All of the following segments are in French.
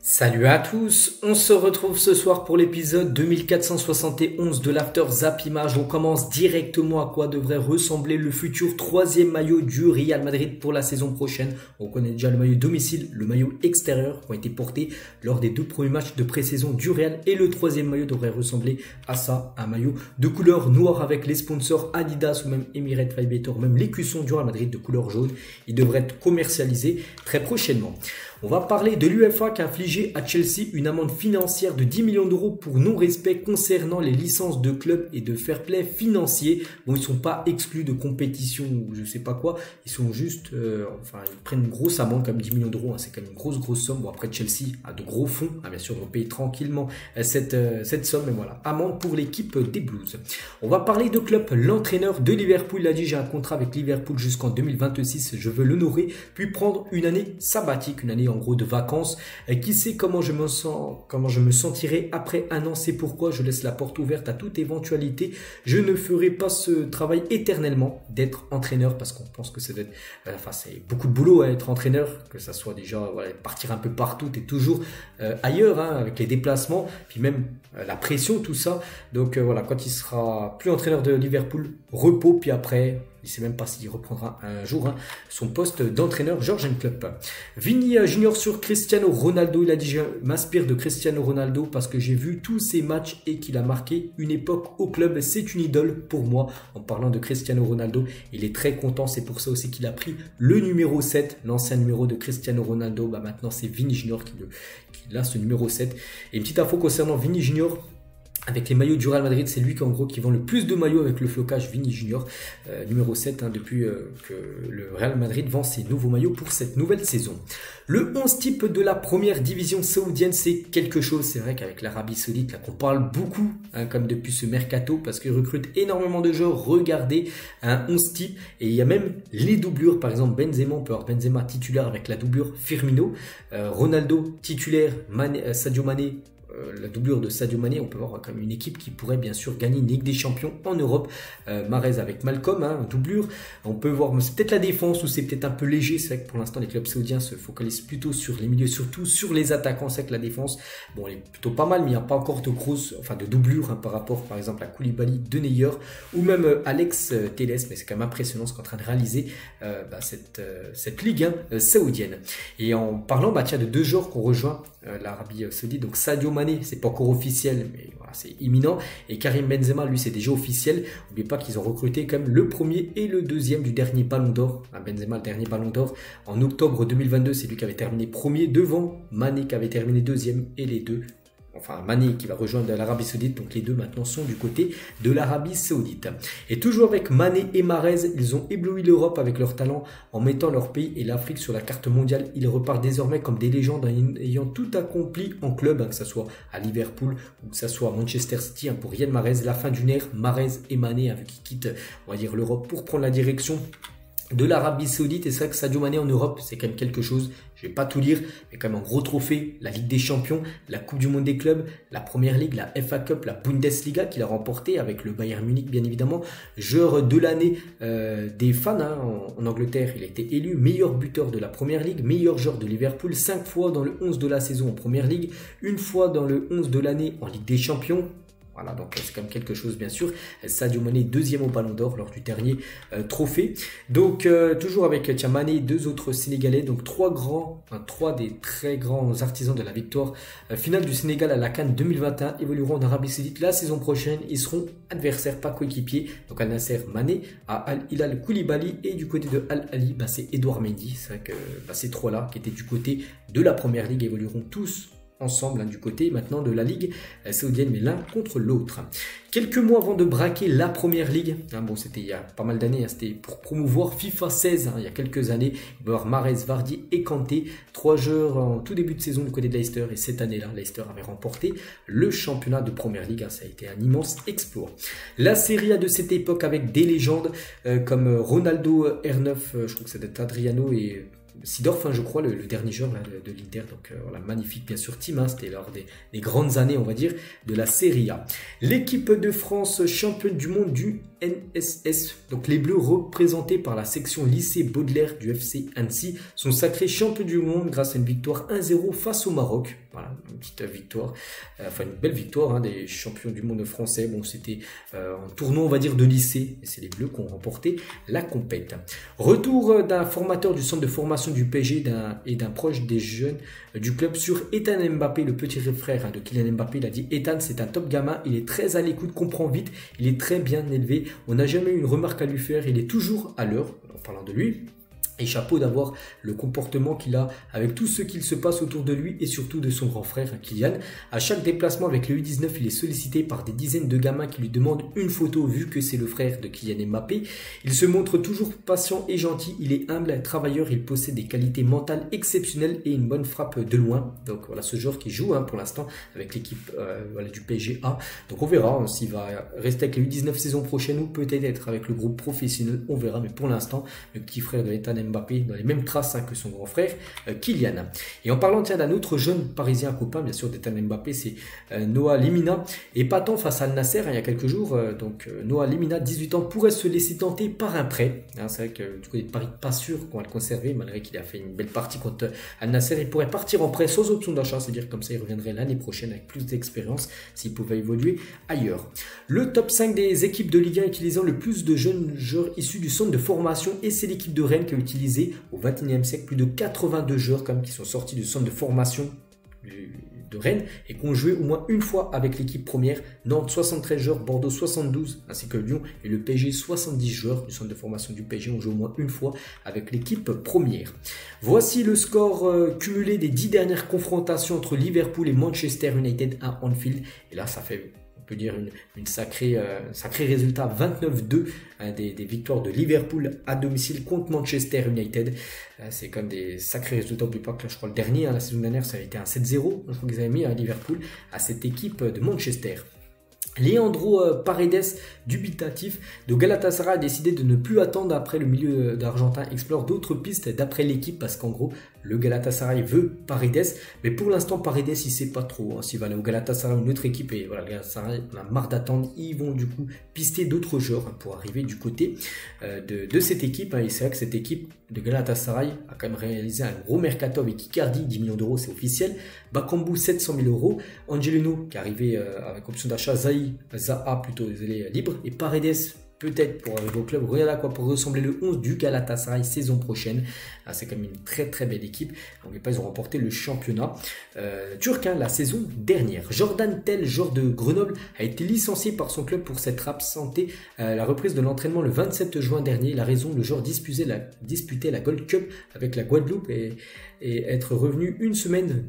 Salut à tous, on se retrouve ce soir pour l'épisode 2471 de l'After Zap Image. On commence directement à quoi devrait ressembler le futur troisième maillot du Real Madrid pour la saison prochaine. On connaît déjà le maillot domicile, le maillot extérieur qui ont été portés lors des deux premiers matchs de pré-saison du Real. Et le troisième maillot devrait ressembler à ça, un maillot de couleur noire avec les sponsors Adidas ou même Emirates Vibrator, même l'écusson du Real Madrid de couleur jaune. Il devrait être commercialisé très prochainement. On va parler de l'UEFA qui a infligé à Chelsea une amende financière de 10 millions d'euros pour non-respect concernant les licences de club et de fair play financier. Bon, ils ne sont pas exclus de compétition ou je sais pas quoi. Ils sont juste, ils prennent une grosse amende comme 10 millions d'euros. Hein, c'est quand même une grosse somme. Bon, après Chelsea a de gros fonds. Bien sûr, on paye tranquillement cette somme. Mais voilà, amende pour l'équipe des Blues. On va parler de club. L'entraîneur de Liverpool a dit j'ai un contrat avec Liverpool jusqu'en 2026. Je veux l'honorer puis prendre une année sabbatique, une année en gros de vacances. Qui sait comment je me sentirai après un an, c'est pourquoi je laisse la porte ouverte à toute éventualité. Je ne ferai pas ce travail éternellement d'être entraîneur parce qu'on pense que c'est beaucoup de boulot à être entraîneur, que ça soit déjà partir un peu partout et toujours ailleurs avec les déplacements, puis même la pression, tout ça. Donc quand il sera plus entraîneur de Liverpool, repos, puis après il ne sait même pas s'il reprendra un jour son poste d'entraîneur Jürgen Klopp. Vini Junior sur Cristiano Ronaldo. Il a dit je m'inspire de Cristiano Ronaldo parce que j'ai vu tous ses matchs et qu'il a marqué une époque au club. C'est une idole pour moi. En parlant de Cristiano Ronaldo, il est très content. C'est pour ça aussi qu'il a pris le numéro 7, l'ancien numéro de Cristiano Ronaldo. Maintenant, c'est Vini Junior qui a ce numéro 7. Et une petite info concernant Vini Junior. Avec les maillots du Real Madrid, c'est lui qui vend le plus de maillots avec le flocage Vini Junior, numéro 7, depuis que le Real Madrid vend ses nouveaux maillots pour cette nouvelle saison. Le 11 type de la première division saoudienne, c'est quelque chose. C'est vrai qu'avec l'Arabie Saoudite, là qu'on parle beaucoup, comme depuis ce mercato, parce qu'ils recrutent énormément de joueurs. Regardez un 11 type, et il y a même les doublures. Par exemple, Benzema, on peut avoir Benzema titulaire avec la doublure Firmino, Ronaldo titulaire, Sadio Mané, la doublure de Sadio Mané. On peut voir comme une équipe qui pourrait bien sûr gagner une Ligue des Champions en Europe. Mahrez avec Malcolm, doublure. On peut voir, c'est peut-être la défense ou c'est peut-être un peu léger. C'est vrai que pour l'instant les clubs saoudiens se focalisent plutôt sur les milieux, surtout sur les attaquants. C'est vrai que la défense, bon, elle est plutôt pas mal, mais il n'y a pas encore de doublure par rapport par exemple à Koulibaly de Neuer ou même Alex Telles. Mais c'est quand même impressionnant ce qu'est en train de réaliser cette Ligue saoudienne. Et en parlant de deux joueurs qu'on rejoint l'Arabie Saoudite, donc Sadio Mané, c'est pas encore officiel, mais voilà, c'est imminent. Et Karim Benzema, lui, c'est déjà officiel. N'oubliez pas qu'ils ont recruté quand même le premier et le deuxième du dernier Ballon d'Or. Benzema, le dernier Ballon d'Or en octobre 2022, c'est lui qui avait terminé premier devant Mané qui avait terminé deuxième, et les deux. Enfin, Mané qui va rejoindre l'Arabie Saoudite, donc les deux maintenant sont du côté de l'Arabie Saoudite. Et toujours avec Mané et Mahrez, ils ont ébloui l'Europe avec leur talent en mettant leur pays et l'Afrique sur la carte mondiale. Ils repartent désormais comme des légendes ayant tout accompli en club, que ce soit à Liverpool ou que ce soit à Manchester City. Pour Riyad Mahrez, la fin d'une ère, Mahrez et Mané qui quittent, on va dire, l'Europe pour prendre la direction de l'Arabie Saoudite. Et c'est vrai que Sadio Mané en Europe, c'est quand même quelque chose. Je vais pas tout lire, mais quand même un gros trophée, la Ligue des Champions, la Coupe du Monde des clubs, la Première Ligue, la FA Cup, la Bundesliga qu'il a remporté avec le Bayern Munich bien évidemment. Joueur de l'année des fans en Angleterre, il a été élu meilleur buteur de la Première Ligue, meilleur joueur de Liverpool, 5 fois dans le 11 de la saison en Première Ligue, une fois dans le 11 de l'année en Ligue des Champions. Voilà, donc c'est quand même quelque chose bien sûr. Sadio Mané, deuxième au Ballon d'Or lors du dernier trophée. Donc toujours avec Mané, deux autres Sénégalais, donc trois des très grands artisans de la victoire finale du Sénégal à la CAN 2021 évolueront en Arabie Saoudite la saison prochaine. Ils seront adversaires, pas coéquipiers. Donc Al Nasser Mané, à Al Hilal Koulibaly, et du côté de Al Ali, c'est Edouard Mendy. C'est vrai que ces trois-là qui étaient du côté de la Première Ligue évolueront tous ensemble du côté maintenant de la Ligue saoudienne, mais l'un contre l'autre. Quelques mois avant de braquer la Première Ligue, c'était il y a pas mal d'années, c'était pour promouvoir FIFA 16, il y a quelques années, il va y avoir Mahrez, Vardy et Kanté, trois joueurs en tout début de saison du côté de Leicester, et cette année-là, Leicester avait remporté le championnat de Première Ligue, ça a été un immense exploit. La Serie A de cette époque avec des légendes comme Ronaldo, R9, je crois que c'est Adriano et Seedorf, je crois, le dernier joueur de l'Inter. Donc magnifique bien sûr team, c'était lors des grandes années on va dire de la Serie A. L'équipe de France championne du monde du NSS. Donc les Bleus, représentés par la section lycée Baudelaire du FC Annecy, sont sacrés champions du monde grâce à une victoire 1-0 face au Maroc. Voilà, une petite victoire, enfin une belle victoire des champions du monde français. Bon, c'était un tournoi, on va dire, de lycée, et c'est les Bleus qui ont remporté la compète. Retour d'un formateur du centre de formation du PSG et d'un proche des jeunes du club sur Ethan Mbappé, le petit frère de Kylian Mbappé. Il a dit: Ethan, c'est un top gamin, il est très à l'écoute, comprend vite, il est très bien élevé, on n'a jamais eu une remarque à lui faire, il est toujours à l'heure, en parlant de lui. Et chapeau d'avoir le comportement qu'il a avec tout ce qu'il se passe autour de lui et surtout de son grand frère Kylian. À chaque déplacement avec le U19, il est sollicité par des dizaines de gamins qui lui demandent une photo vu que c'est le frère de Kylian Mbappé. Il se montre toujours patient et gentil, il est humble, travailleur, il possède des qualités mentales exceptionnelles et une bonne frappe de loin. Donc voilà ce joueur qui joue pour l'instant avec l'équipe du PSG A. Donc on verra s'il va rester avec le U19 saison prochaine ou peut-être avec le groupe professionnel, on verra. Mais pour l'instant, le petit frère de Ethan Mbappé dans les mêmes traces que son grand frère Kylian. Et en parlant d'un autre jeune parisien copain bien sûr d'Ethan Mbappé, c'est Noah Lemina, épatant face à Al Nasser il y a quelques jours. Donc Noah Lemina, 18 ans, pourrait se laisser tenter par un prêt. C'est vrai que du côté de Paris, pas sûr qu'on va le conserver malgré qu'il a fait une belle partie contre Al Nasser. Il pourrait partir en prêt sans option d'achat, c'est-à-dire comme ça il reviendrait l'année prochaine avec plus d'expérience s'il pouvait évoluer ailleurs. Le top 5 des équipes de Ligue 1 utilisant le plus de jeunes joueurs issus du centre de formation, et c'est l'équipe de Rennes qui a utilisé au XXIe siècle plus de 82 joueurs qui sont sortis du centre de formation de Rennes et qui ont joué au moins une fois avec l'équipe première. Nantes 73 joueurs, Bordeaux 72 ainsi que Lyon et le PSG 70 joueurs du centre de formation du PSG ont joué au moins une fois avec l'équipe première. Voici le score cumulé des 10 dernières confrontations entre Liverpool et Manchester United à Anfield, et là ça fait, on peut dire, une sacré résultat, 29-2 des victoires de Liverpool à domicile contre Manchester United. C'est quand même des sacrés résultats. N'oubliez pas que là, je crois le dernier, la saison dernière, ça avait été un 7-0. Je crois qu'ils avaient mis à Liverpool à cette équipe de Manchester. Leandro Paredes, dubitatif de Galatasaray, a décidé de ne plus attendre après le milieu d'Argentin explore d'autres pistes d'après l'équipe, parce qu'en gros le Galatasaray veut Paredes, mais pour l'instant Paredes il sait pas trop s'il va aller au Galatasaray ou une autre équipe, et voilà, le Galatasaray on a marre d'attendre, ils vont du coup pister d'autres joueurs pour arriver du côté de cette équipe, et c'est vrai que cette équipe de Galatasaray a quand même réalisé un gros mercato avec Icardi, 10 millions d'euros, c'est officiel, Bakambu 700 000 euros, Angelino qui est arrivé avec option d'achat, Zaha libre, et Paredes peut-être pour arriver au club. Regardez à quoi pour ressembler le 11 du Galatasaray saison prochaine. C'est quand même une très très belle équipe. N'oubliez pas, ils ont remporté le championnat turc la saison dernière. Jordan Tell, joueur de Grenoble, a été licencié par son club pour s'être absenté la reprise de l'entraînement le 27 juin dernier. La raison, le joueur disputait la Gold Cup avec la Guadeloupe et être revenu une semaine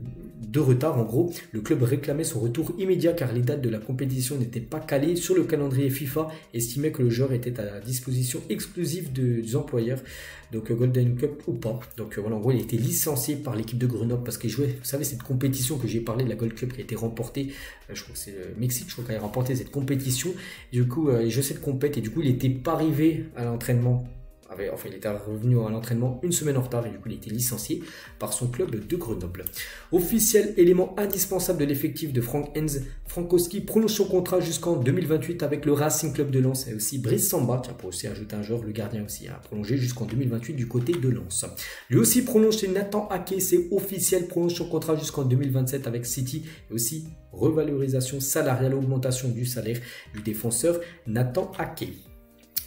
de retard. En gros, le club réclamait son retour immédiat car les dates de la compétition n'étaient pas calées sur le calendrier FIFA, estimait que le joueur était à la disposition exclusive des employeurs, donc Golden Cup ou pas. Donc voilà, en gros, il a été licencié par l'équipe de Grenoble parce qu'il jouait, vous savez, cette compétition que j'ai parlé de la Gold Cup qui a été remportée, je crois que c'est le Mexique, je crois qu'il a remporté cette compétition. Du coup, il jouait cette compète et du coup, il n'était pas arrivé à l'entraînement. Enfin, il était revenu à l'entraînement une semaine en retard et du coup il a été licencié par son club de Grenoble. Officiel élément indispensable de l'effectif de Frank Hens, Frankowski prolonge son contrat jusqu'en 2028 avec le Racing Club de Lens, et aussi Brice Samba, pour aussi ajouter un joueur, le gardien aussi a prolongé jusqu'en 2028 du côté de Lens. Lui aussi prolonge, c'est Nathan Ake, c'est officiel, prolonge son contrat jusqu'en 2027 avec City, et aussi revalorisation salariale, augmentation du salaire du défenseur Nathan Ake.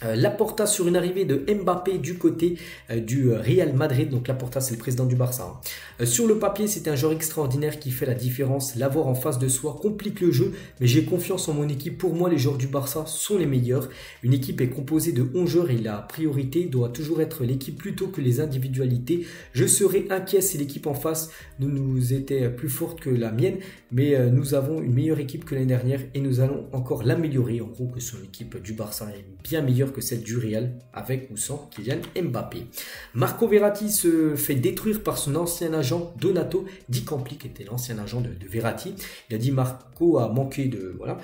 Laporta sur une arrivée de Mbappé du côté du Real Madrid. Donc Laporta, c'est le président du Barça. Sur le papier, c'est un joueur extraordinaire qui fait la différence. L'avoir en face de soi complique le jeu, mais j'ai confiance en mon équipe. Pour moi, les joueurs du Barça sont les meilleurs. Une équipe est composée de 11 joueurs et la priorité doit toujours être l'équipe plutôt que les individualités. Je serais inquiet si l'équipe en face nous était plus forte que la mienne, mais nous avons une meilleure équipe que l'année dernière et nous allons encore l'améliorer. En gros, que son équipe du Barça est bien meilleure meilleure que celle du Real, avec ou sans Kylian Mbappé. Marco Verratti se fait détruire par son ancien agent Donato Di Campli, qui était l'ancien agent de Verratti. Il a dit Marco a manqué de... Voilà,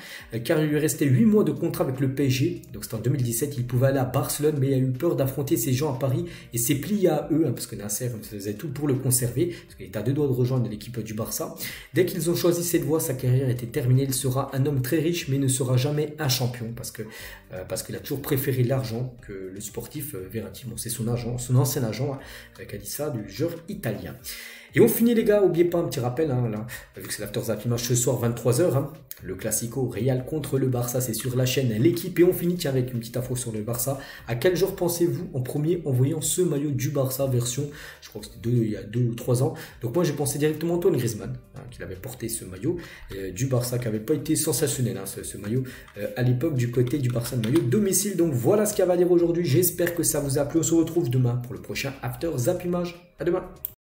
car il lui restait 8 mois de contrat avec le PSG, donc c'était en 2017, il pouvait aller à Barcelone, mais il a eu peur d'affronter ces gens à Paris, et s'est plié à eux, parce que Nasser faisait tout pour le conserver, parce qu'il était à 2 doigts de rejoindre l'équipe du Barça. Dès qu'ils ont choisi cette voie, sa carrière était terminée, il sera un homme très riche, mais ne sera jamais un champion, parce qu'il a toujours préféré l'argent que le sportif Verratti. Bon, c'est son agent, son ancien agent, qui a dit ça, du joueur italien. Et on finit les gars, n'oubliez pas un petit rappel, là, vu que c'est l'After Zap Image ce soir 23h, le Classico Real contre le Barça, c'est sur la chaîne L'équipe. Et on finit avec une petite info sur le Barça. À quel joueur pensez-vous en premier en voyant ce maillot du Barça version, je crois que c'était il y a 2 ou 3 ans. Donc moi j'ai pensé directement à Antoine Griezmann, qui avait porté ce maillot du Barça, qui n'avait pas été sensationnel, ce maillot à l'époque du côté du Barça, de maillot domicile. Donc voilà ce qu'il y a à dire aujourd'hui, j'espère que ça vous a plu, on se retrouve demain pour le prochain After Zap Image. À demain.